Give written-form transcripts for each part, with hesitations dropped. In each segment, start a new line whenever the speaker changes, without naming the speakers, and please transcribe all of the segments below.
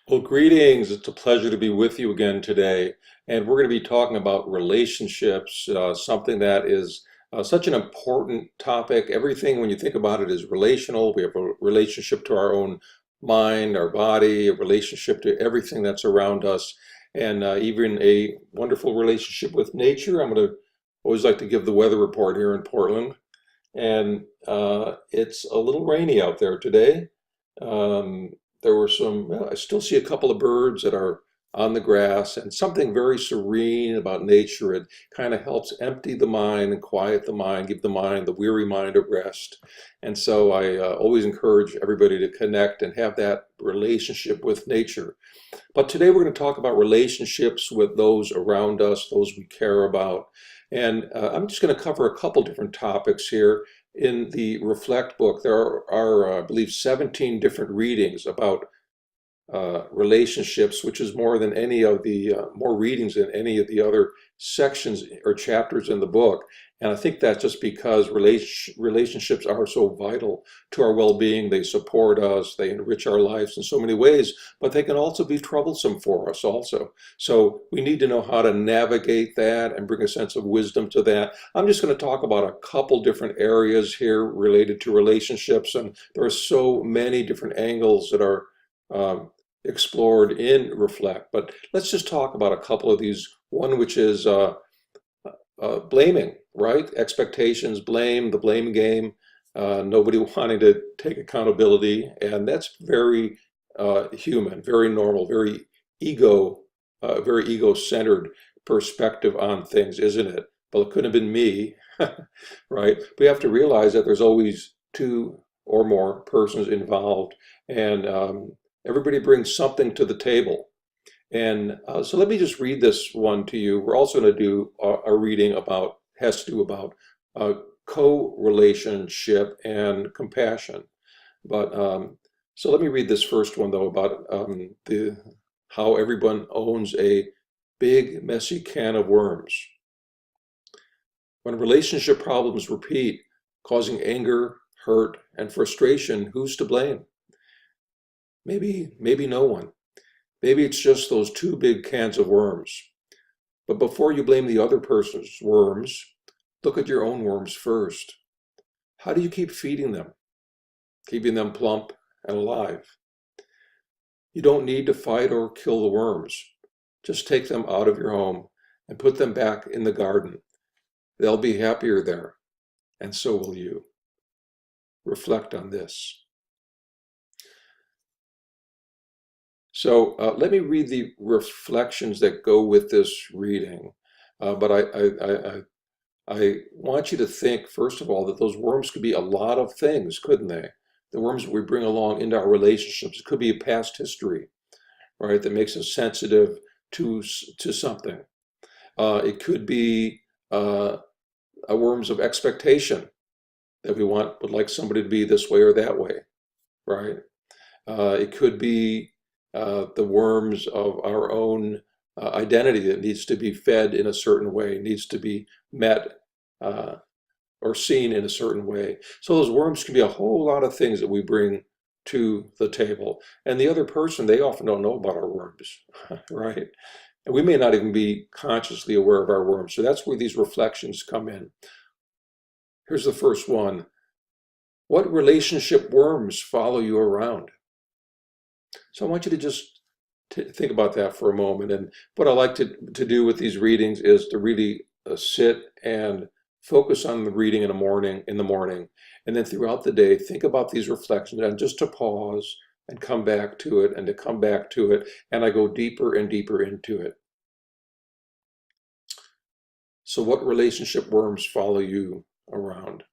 Well, greetings. It's a pleasure to be with you again today. And we're going to be talking about relationships, something that is such an important topic. Everything, when you think about it, is relational. We have a relationship to our own mind, our body, a relationship to everything that's around us, and even a wonderful relationship with nature. I'm going to always like to give the weather report here in Portland. And it's a little rainy out there today. Um, there were some, well, I still see a couple of birds that are on the grass, and something very serene about nature. It kind of helps empty the mind and quiet the mind, give the mind, the weary mind, a rest. And so I always encourage everybody to connect and have that relationship with nature. But today we're going to talk about relationships with those around us, those we care about. And I'm just going to cover a couple different topics here. In the Reflect book, there are I believe, 17 different readings about relationships, which is more than any of the more readings than any of the other sections or chapters in the book. And I think that's just because relationships are so vital to our well-being. They support us, they enrich our lives in so many ways, but they can also be troublesome for us also. So we need to know how to navigate that and bring a sense of wisdom to that. I'm just going to talk about a couple different areas here related to relationships, and there are so many different angles that are um, explored in Reflect. But let's just talk about a couple of these. One, which is blaming, right? Expectations, blame, the blame game, nobody wanting to take accountability. And that's very human, very normal, very ego-centered perspective on things, isn't it? Well, it couldn't have been me, right? We have to realize that there's always two or more persons involved, and everybody brings something to the table. And so let me just read this one to you. We're also going to do a reading about, has to do about co-relationship and compassion. But so let me read this first one though about the how everyone owns a big messy can of worms. When relationship problems repeat, causing anger, hurt, and frustration, who's to blame? Maybe no one. Maybe it's just those two big cans of worms. But before you blame the other person's worms, look at your own worms first. How do you keep feeding them, keeping them plump and alive? You don't need to fight or kill the worms. Just take them out of your home and put them back in the garden. They'll be happier there, and so will you. Reflect on this. So let me read the reflections that go with this reading. But I want you to think, first of all, that those worms could be a lot of things, couldn't they? The worms that we bring along into our relationships. It could be a past history, right, that makes us sensitive to something. It could be worms of expectation that we would like somebody to be this way or that way, right? It could be the worms of our own identity that needs to be fed in a certain way, needs to be met or seen in a certain way. So those worms can be a whole lot of things that we bring to the table. And the other person, they often don't know about our worms, right? And we may not even be consciously aware of our worms. So that's where these reflections come in. Here's the first one. What relationship worms follow you around? So I want you to just think about that for a moment. And what I like to do with these readings is to really sit and focus on the reading in the morning, and then throughout the day, think about these reflections and just to pause and come back to it and to come back to it. And I go deeper and deeper into it. So what relationship worms follow you around?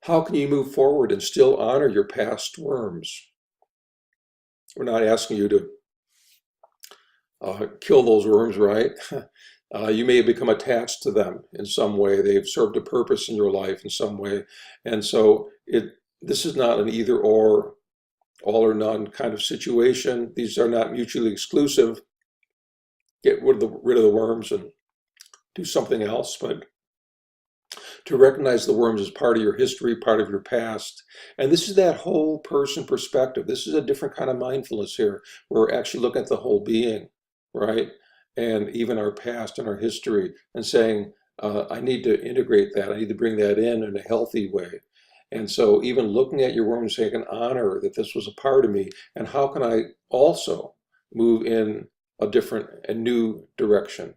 How can you move forward and still honor your past worms? We're not asking you to kill those worms, right? You may have become attached to them in some way. They've served a purpose in your life in some way. And so this is not an either or, all or none kind of situation. These are not mutually exclusive. Get rid of the worms and do something else. But to recognize the worms as part of your history, part of your past. And this is that whole person perspective. This is a different kind of mindfulness here. We're actually looking at the whole being, right? And even our past and our history, and saying, I need to integrate that. I need to bring that in a healthy way. And so even looking at your worm, saying, I can honor that this was a part of me, and how can I also move in a different and new direction?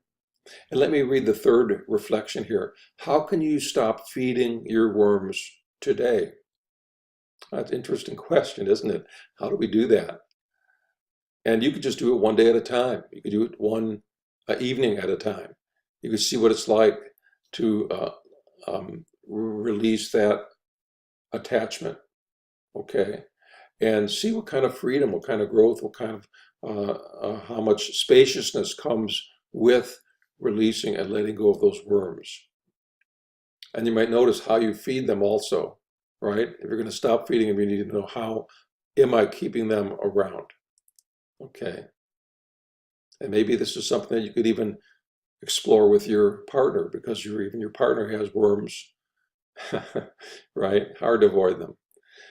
And let me read the third reflection here. How can you stop feeding your worms today? That's an interesting question, isn't it? How do we do that? And you could just do it one day at a time. You could do it one evening at a time. You could see what it's like to release that attachment, okay? And see what kind of freedom, what kind of growth, what kind of, how much spaciousness comes with releasing and letting go of those worms. And you might notice how you feed them also, right? If you're going to stop feeding them, you need to know, how am I keeping them around? Okay. And maybe this is something that you could even explore with your partner, because even your partner has worms, right? Hard to avoid them.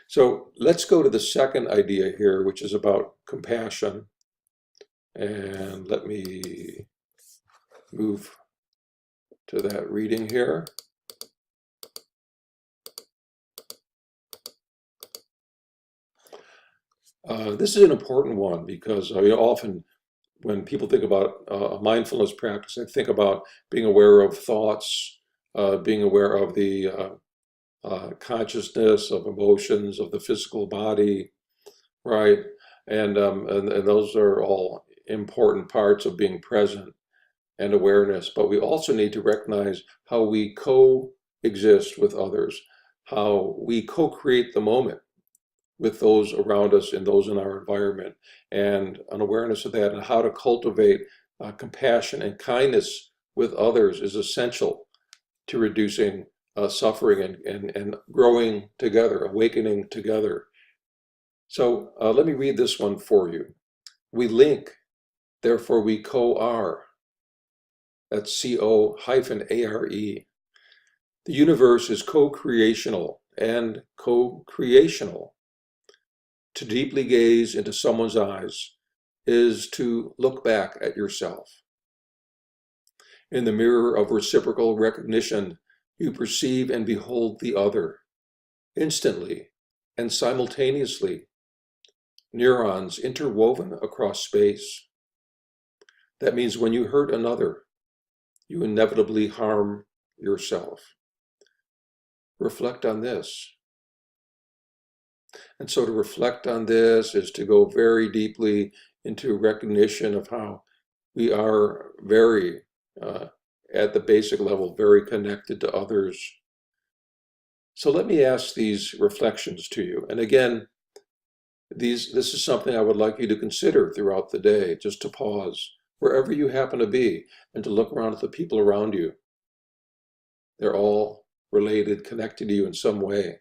So let's go to the second idea here, which is about compassion. And let me move to that reading here. This is an important one, because often when people think about a mindfulness practice, they think about being aware of thoughts, being aware of the consciousness, of emotions, of the physical body, right? And those are all important parts of being present and awareness. But we also need to recognize how we coexist with others, how we co-create the moment with those around us and those in our environment, and an awareness of that, and how to cultivate compassion and kindness with others is essential to reducing suffering and growing together, awakening together. So let me read this one for you. We link, therefore we co-are. That's C-O-hyphen-A-R-E. The universe is co-creational and co-creational. To deeply gaze into someone's eyes is to look back at yourself. In the mirror of reciprocal recognition, you perceive and behold the other, instantly and simultaneously, neurons interwoven across space. That means when you hurt another, you inevitably harm yourself. Reflect on this. And so to reflect on this is to go very deeply into recognition of how we are very, at the basic level, very connected to others. So let me ask these reflections to you. And again, this is something I would like you to consider throughout the day, just to pause wherever you happen to be and to look around at the people around you. They're all related, connected to you in some way.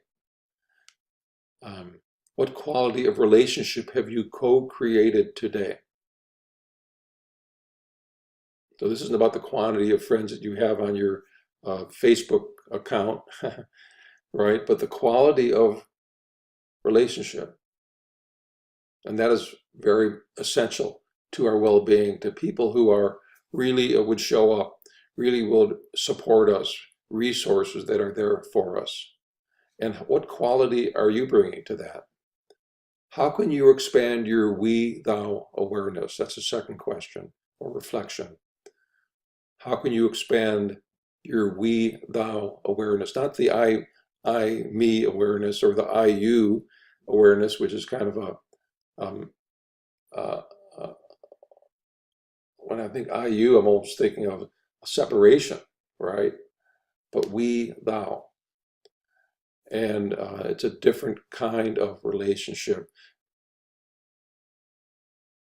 What quality of relationship have you co-created today? So this isn't about the quantity of friends that you have on your Facebook account, right? But the quality of relationship. And that is very essential to our well-being, to people who are really would show up, really would support us, resources that are there for us. And what quality are you bringing to that? How can you expand your we-thou awareness? That's the second question or reflection. How can you expand your we-thou awareness? Not the I-me awareness or the I-you awareness, which is kind of a, when I think I-you, I'm almost thinking of a separation, right? But we-thou. And it's a different kind of relationship.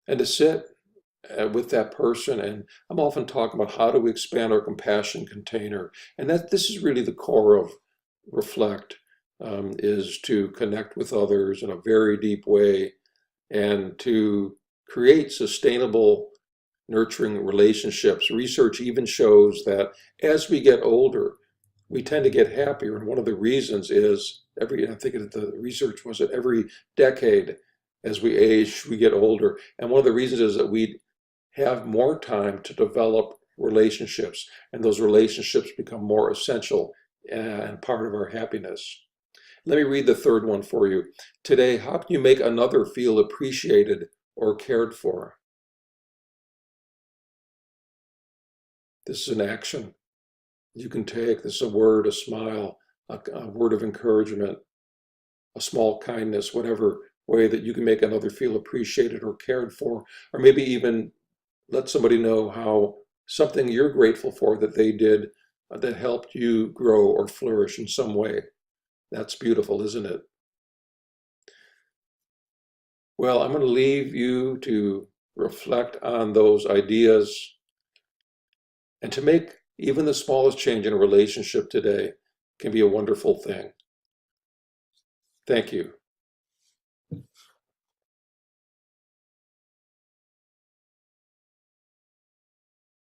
And to sit with that person, and I'm often talking about how do we expand our compassion container, and that this is really the core of reflect, is to connect with others in a very deep way and to create sustainable, nurturing relationships. Research even shows that as we get older, we tend to get happier. And one of the reasons is I'm thinking that the research was that every decade as we age, we get older. And one of the reasons is that we have more time to develop relationships, and those relationships become more essential and part of our happiness. Let me read the third one for you. Today, how can you make another feel appreciated or cared for? This is an action you can take. This is a word, a smile, a word of encouragement, a small kindness, whatever way that you can make another feel appreciated or cared for, or maybe even let somebody know how something you're grateful for that they did that helped you grow or flourish in some way. That's beautiful, isn't it? Well, I'm going to leave you to reflect on those ideas and to make even the smallest change in a relationship today can be a wonderful thing. Thank you.